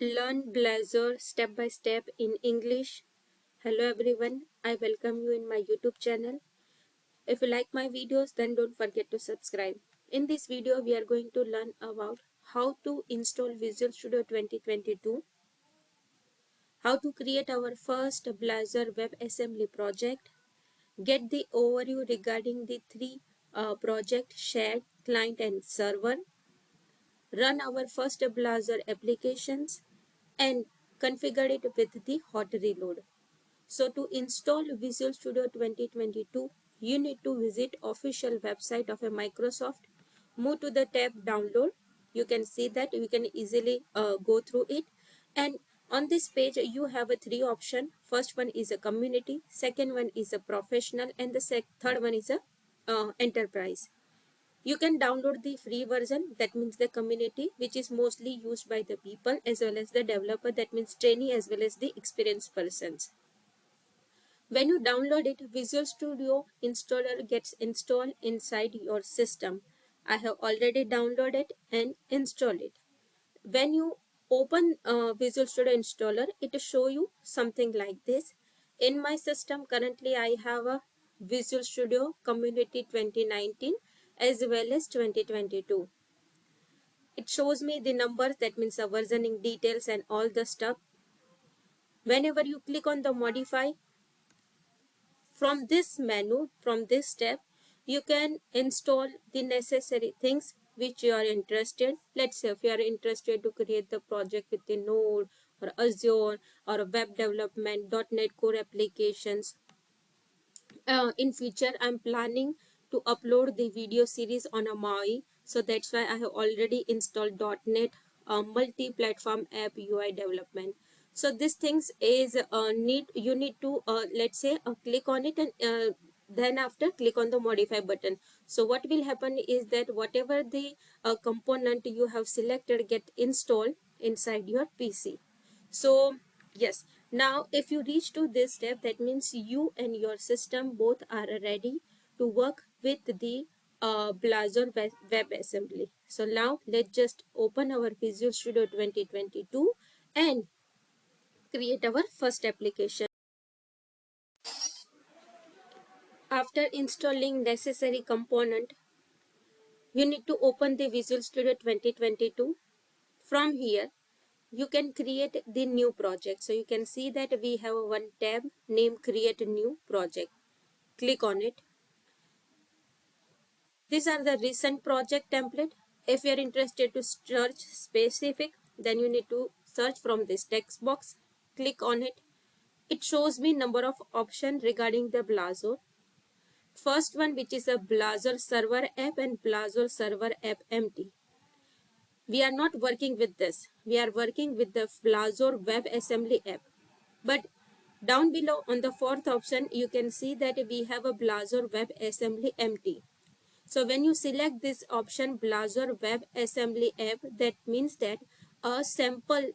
Learn Blazor step by step in English. Hello everyone, I welcome you in my YouTube channel. If you like my videos, then don't forget to subscribe. In this video, we are going to learn about how to install Visual Studio 2022, how to create our first Blazor WebAssembly project, get the overview regarding the three project shared, client and server, run our first Blazor applications, and configure it with the hot reload. So to install Visual Studio 2022, you need to visit official website of a Microsoft, move to the tab download. You can see that you can easily go through it, and on this page you have a three option. First one is a community, second one is a professional, and the third one is a enterprise. You can download the free version, that means the community, which is mostly used by the people as well as the developer, that means trainee as well as the experienced persons. When you download it, Visual Studio installer gets installed inside your system. I have already downloaded and installed it. When you open Visual Studio installer, it will show you something like this. In my system, currently I have a Visual Studio Community 2019 as well as 2022. It shows me the numbers, that means the versioning details and all the stuff. Whenever you click on the modify, from this menu, from this step, you can install the necessary things which you are interested. Let's say if you are interested to create the project with the Node or Azure or web development, .NET Core applications. In future, I'm planning to upload the video series on a MAUI. So that's why I have already installed .NET multi-platform app UI development. So these things is you need to let's say click on it, and then after click on the modify button. So what will happen is that whatever the component you have selected get installed inside your PC. So yes, now if you reach to this step, that means you and your system both are ready to work with the Blazor WebAssembly. So now let's just open our Visual Studio 2022 and create our first application. After installing necessary component, you need to open the Visual Studio 2022. From here, you can create the new project. So you can see that we have one tab named Create a New Project. Click on it. These are the recent project template. If you are interested to search specific, then you need to search from this text box. Click on it. It shows me number of options regarding the Blazor. First one, which is a Blazor server app and Blazor server app empty. We are not working with this. We are working with the Blazor WebAssembly app. But down below on the fourth option, you can see that we have a Blazor WebAssembly empty. So when you select this option, Blazor WebAssembly app, that means that a sample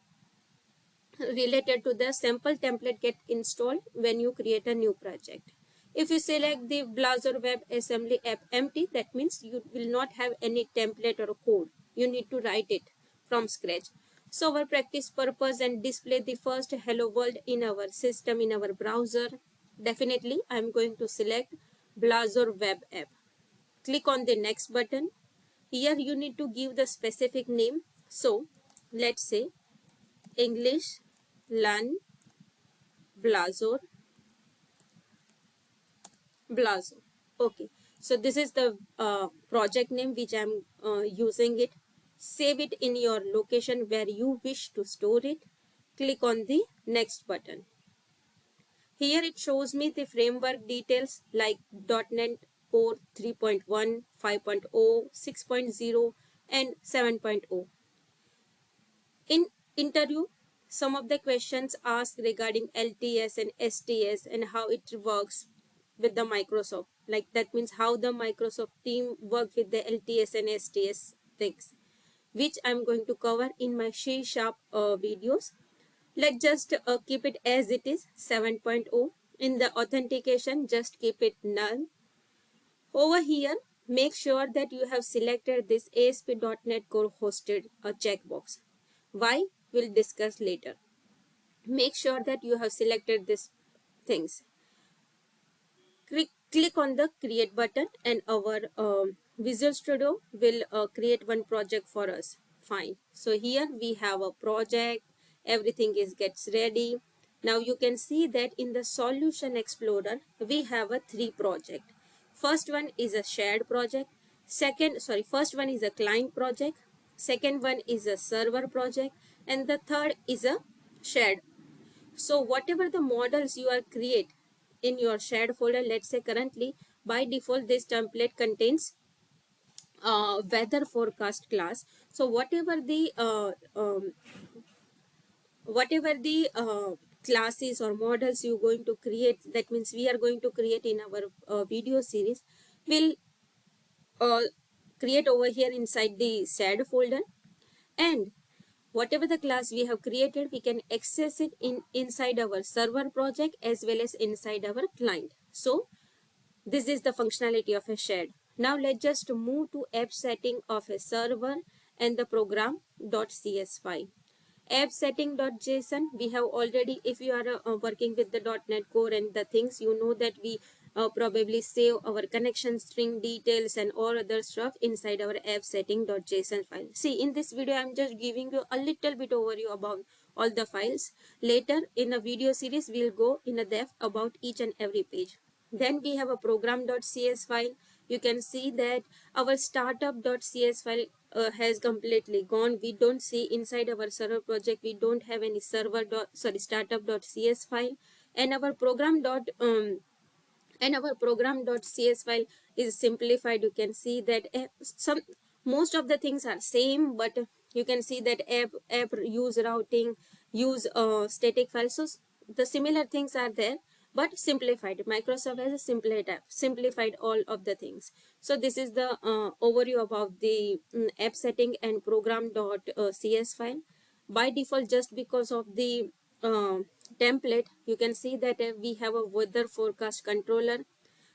related to the sample template get installed when you create a new project. If you select the Blazor WebAssembly app empty, that means you will not have any template or code. You need to write it from scratch. So our practice purpose and display the first hello world in our system, in our browser, definitely I'm going to select Blazor web app. Click on the next button. Here you need to give the specific name. So let's say English Learn Blazor. Okay, so this is the project name which I'm using it. Save it in your location where you wish to store it. Click on the next button. Here it shows me the framework details like .NET Core 3.1, 5.0, 6.0 and 7.0. In interview, some of the questions asked regarding LTS and STS and how it works with the Microsoft. Like that means how the Microsoft team work with the LTS and STS things, which I'm going to cover in my C# videos. Let's just keep it as it is, 7.0. In the authentication, just keep it null. Over here, make sure that you have selected this ASP.NET Core hosted checkbox. Why? we'll discuss later. Make sure that you have selected these things. Click on the create button and our Visual Studio will create one project for us. Fine. So here we have a project. Everything is gets ready. Now you can see that in the Solution Explorer, we have a 3 project. First one is a shared project. First one is a client project. Second one is a server project. And the third is a shared. So whatever the models you are create in your shared folder, let's say currently by default this template contains weather forecast class. So whatever the classes or models you're going to create, that means we are going to create in our video series, will uh, create over here inside the shared folder. And whatever the class we have created, we can access it inside our server project as well as inside our client. So this is the functionality of a shared. Now let's just move to app setting of a server and the program.cs file. App setting.json, we have already, if you are working with the .NET Core and the things, you know that we probably save our connection string details and all other stuff inside our app setting.json file. See, in this video I'm just giving you a little bit overview about all the files. Later in a video series we'll go in a depth about each and every page. Then we have a program.cs file. You can see that our startup.cs file has completely gone. We don't see inside our server project, we don't have any startup.cs file. And our program.cs file is simplified. You can see that most of the things are same, but you can see that app use routing, use static files. So the similar things are there, but simplified. Microsoft has a simplified all of the things. So this is the overview about the app setting and program.cs file. By default, just because of the template, you can see that we have a weather forecast controller,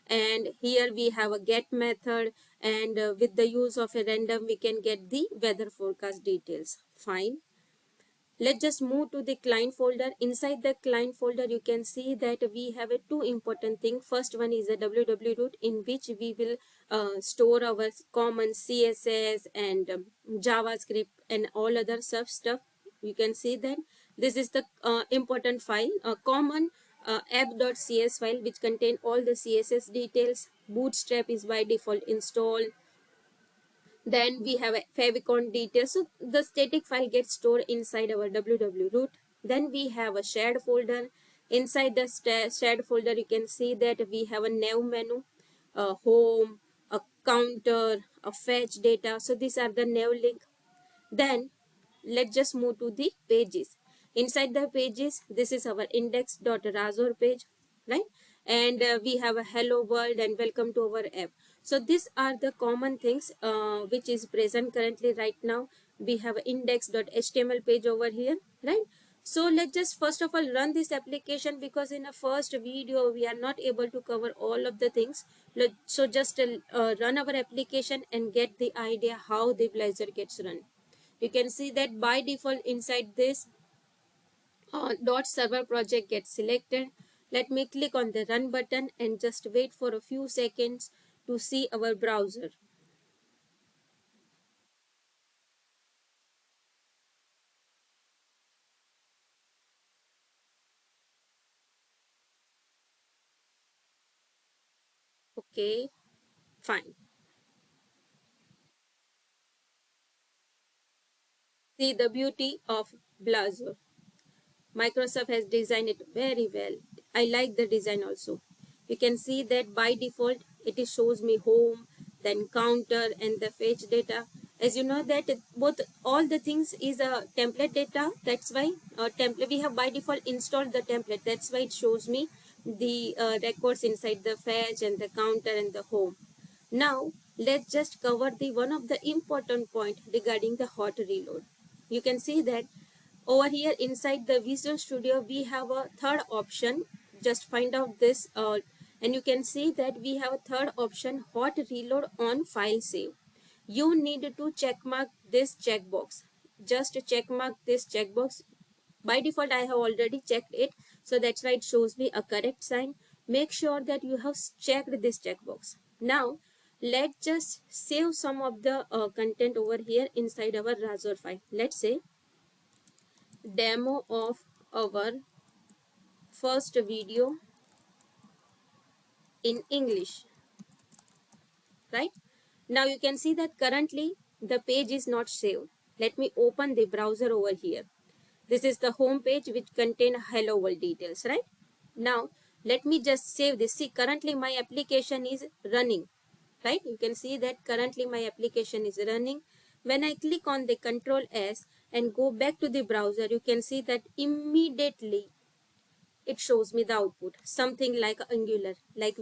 and here we have a get method, and with the use of a random we can get the weather forecast details. Fine. Let's just move to the client folder. Inside the client folder, you can see that we have a two important thing. First one is a www root, in which we will store our common CSS and JavaScript and all other stuff. You can see that this is the important file, a common app.cs file, which contain all the CSS details. Bootstrap is by default installed. Then we have a favicon details. So the static file gets stored inside our www root. Then we have a shared folder. Inside the shared folder, you can see that we have a nav menu, a home, a counter, a fetch data. So these are the nav link. Then let's just move to the pages. Inside the pages, this is our index.razor page, right? And we have a hello world and welcome to our app. So these are the common things which is present currently right now. We have index.html page over here, right? So let's just first of all run this application, because in a first video we are not able to cover all of the things. So just run our application and get the idea how the Blazor gets run. You can see that by default inside this dot server project gets selected. Let me click on the run button and just wait for a few seconds to see our browser. Okay, fine. See the beauty of Blazor. Microsoft has designed it very well. I like the design also. You can see that by default it shows me home, then counter and the fetch data. As you know that both all the things is a template data. That's why template we have by default installed the template. That's why it shows me the records inside the fetch and the counter and the home. Now let's just cover the one of the important point regarding the hot reload. You can see that over here inside the Visual Studio we have a third option. Just find out this and you can see that we have a third option, hot reload on file save. You need to check mark this checkbox. just check mark this checkbox. By default, I have already checked it, so that's why it shows me a correct sign. Make sure that you have checked this checkbox. Now, let's just save some of the content over here inside our Blazor file. Let's say demo of our first video in English, right? Now you can see that currently the page is not saved. Let me open the browser over here. This is the home page which contain hello world details, right? Now let me just save this. See, currently my application is running, right? You can see that currently my application is running. When I click on the Control S and go back to the browser, you can see that immediately it shows me the output, something like Angular, like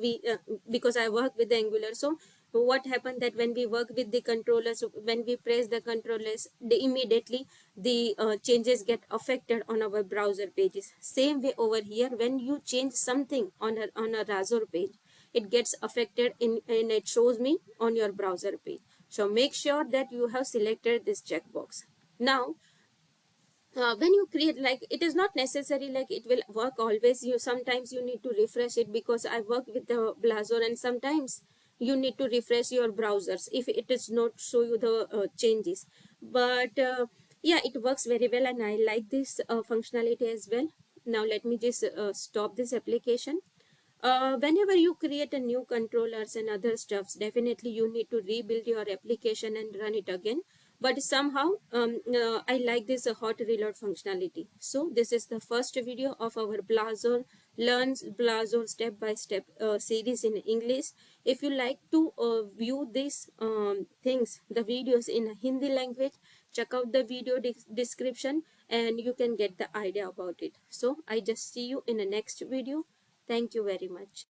because I work with the Angular. So what happened that when we work with the controllers, when we press the controllers, immediately the changes get affected on our browser pages. Same way over here, when you change something on a Blazor page, it gets affected and it shows me on your browser page. So make sure that you have selected this checkbox. Now when you create, like, it is not necessary like it will work always. You sometimes you need to refresh it, because I work with the Blazor, and sometimes you need to refresh your browsers if it is not show you the changes. But yeah, it works very well, and I like this functionality as well. Now let me just stop this application. Whenever you create a new controllers and other stuffs, definitely you need to rebuild your application and run it again. But somehow I like this hot reload functionality. So this is the first video of our Blazor learns Blazor step by step series in English. If you like to view these things, the videos in Hindi language, check out the video description and you can get the idea about it. So I just see you in the next video. Thank you very much.